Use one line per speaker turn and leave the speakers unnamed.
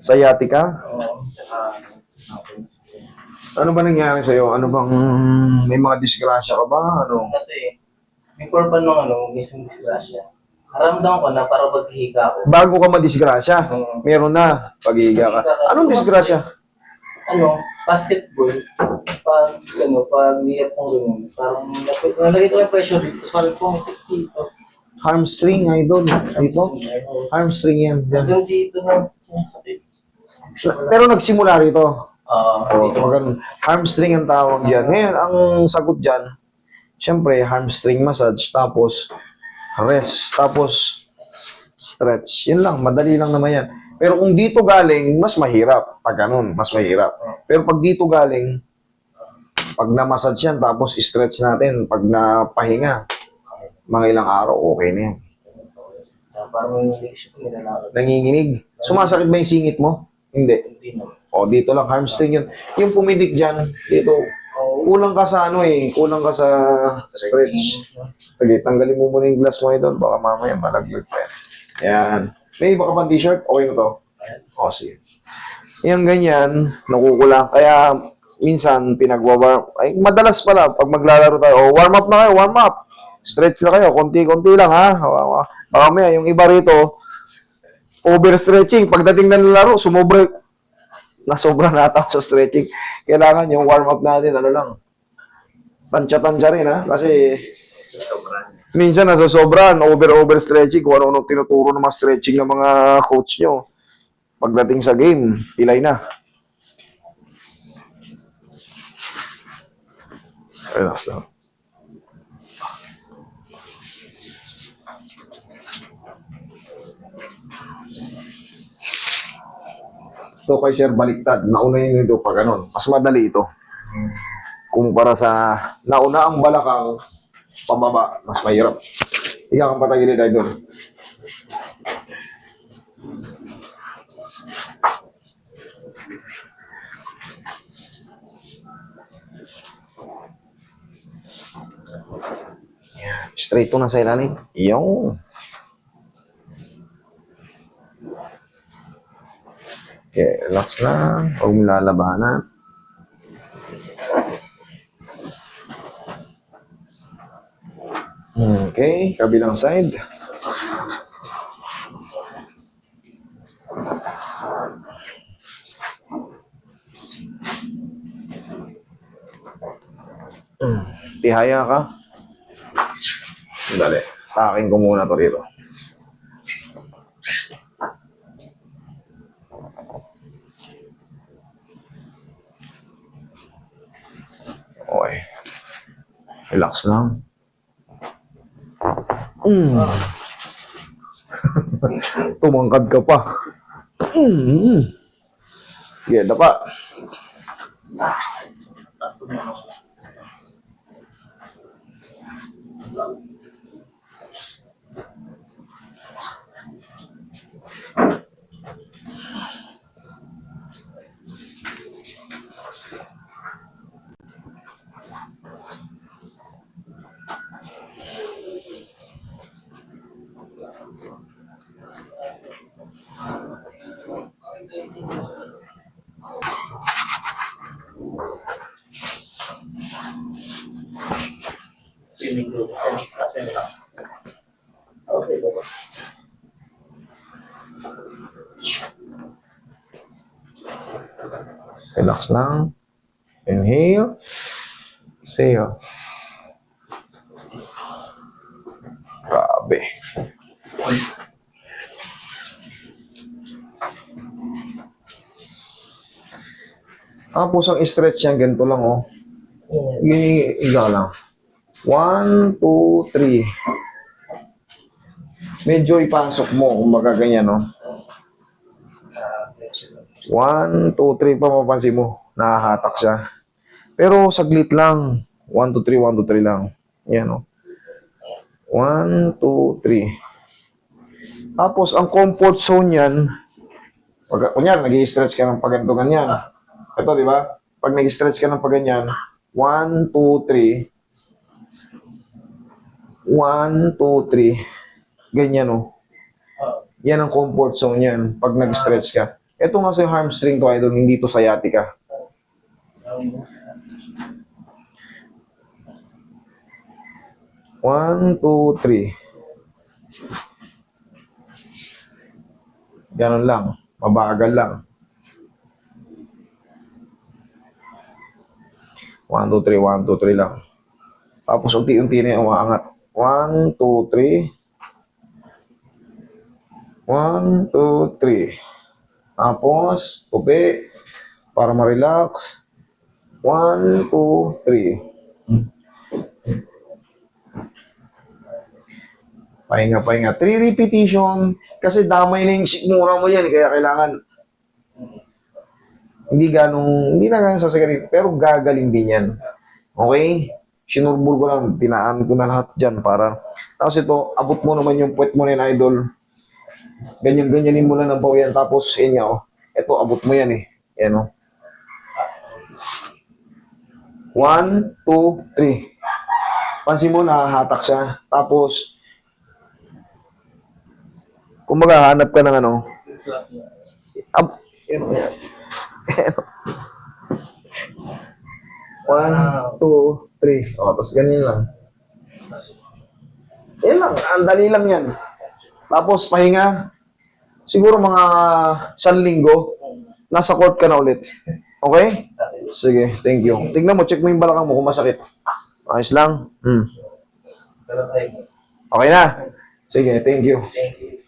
Sciatica?
Oo. Tsaka,
Ano ba nangyari sa'yo? Ano bang, may mga disgrasya ka ba? Ano?
ito eh. Before pa nung mismong disgrasya. Naramdaman ko na para paghihiga ko.
Bago ka madisgrasya, meron na paghihiga ka. Anong disgrasya?
Basketball. Pag liyap mo rin, parang nalagay ko yung pressure dito, tapos parang pumitik dito.
Hamstring, idol. Dito? Hamstring yan. Yan.
Hanggang dito na, sakit.
Pero nagsimula rito.
Dito.
Ganun. Hamstring ang tawag dyan. Ngayon, ang sagot dyan, syempre, hamstring massage, tapos rest, tapos stretch. Yun lang, madali lang naman yan. Pero kung dito galing, mas mahirap. Pag ganun, mas mahirap. Pero pag dito galing, pag na-massage yan, tapos stretch natin, pag napahinga, mga ilang araw, okay na yan.
Parang hindi siya nilalakad.
Nanginginig. Sumasakit ba yung singit mo? Hindi.
Hindi naman.
O, dito lang, hamstring yun. Yung pumidik dyan, dito, kulang ka sa kulang ka sa stretch. Sige, tanggalin mo muna yung glass mo ito, baka mamaya malaglag pa yan. Yan. May iba ka pang t-shirt? Okay na to? O, sige. Yung ganyan, nakukulang. Kaya, minsan, pinagwawarm. Ay, madalas pala, pag maglalaro tayo, warm up na kayo, warm up. Stretch na kayo, konti-konti lang, ha? Baka may, yung iba rito, overstretching. Pagdating ng laro, nasobra na ata sa stretching. Kailangan yung warm up natin, tansya-tansya rin, ha? Kasi, minsan nasosobran, overstretching, kung ano tinuturo ng mga stretching ng mga coach nyo. Pagdating sa game, pilay na. Relax lang. Ito kay Sir baliktad. Nauna yun ito pag ganun. Mas madali ito. Kumpara sa nauna ang balakang pababa, mas mahirap. Higa kang patagilid tayo doon. Straight to na sa ilalim. Yung. Okay, relax lang. Huwag mo lalabanan. Okay, kabilang side. Tihaya ka. Dali. Takin ko muna to rito. Okay. Relax lang. Tumangkad ka pa. Geda pa.
Okay, baba.
Relax lang. Inhale. Exhale. Grabe. Tapos ang stretch yan, ganito lang, oh. Iga lang. 1, 2, 3. Medyo ipasok mo, kung ganyan, no? 1, 2, 3 pa mapansin mo. Nahahatak siya. Pero saglit lang. 1, 2, 3, 1, 2, 3 lang. Yan, no? 1, 2, 3. Tapos, ang comfort zone yan, kunyari, nag-i-stretch ka ng paganto ganyan. Ito, di ba? Pag nag-stretch ka ng paganyan, 1, 2, 3. 1, 2, 3. Ganyan, oh. Yan ang comfort zone yan pag nag-stretch ka. Ito nga sa hamstring to, idol, hindi to sciatica. One, two, three. Ganun lang. Mabagal lang. 1, 2, 3, 1, 2, 3 lang. Tapos unti-unti na yung umaangat. 1, 2, 3. 1, 2, 3. Tapos, tupi. Para ma-relax. 1, 2, 3. Pahinga, pahinga. 3 repetition. Kasi damay na yung sikmura mo yan. Kaya kailangan hindi na ganun sasagarin. Pero gagaling din yan. Okay? Sinurbur ko lang. Tinaan ko na lahat dyan para. Tapos ito, abot mo naman yung puwet mo na yun, idol. Ganyan-ganyanin mo lang ng pawian. Tapos, yun nga, oh. Ito, abot mo yan eh. Yan, oh. 1, 2, 3. Pansin mo, nakahatak siya. Tapos, kumbaga, hanap ka ng ano. Yan, yan. 1, 2, 3. O, tapos ganyan lang. Yan lang, ang dali lang yan. Tapos, pahinga. Siguro mga 1 linggo, nasa court ka na ulit. Okay? Sige, thank you. Tingnan mo, check mo yung balakang mo kung masakit. Ayos lang. Okay na? Sige, thank you.
Thank you.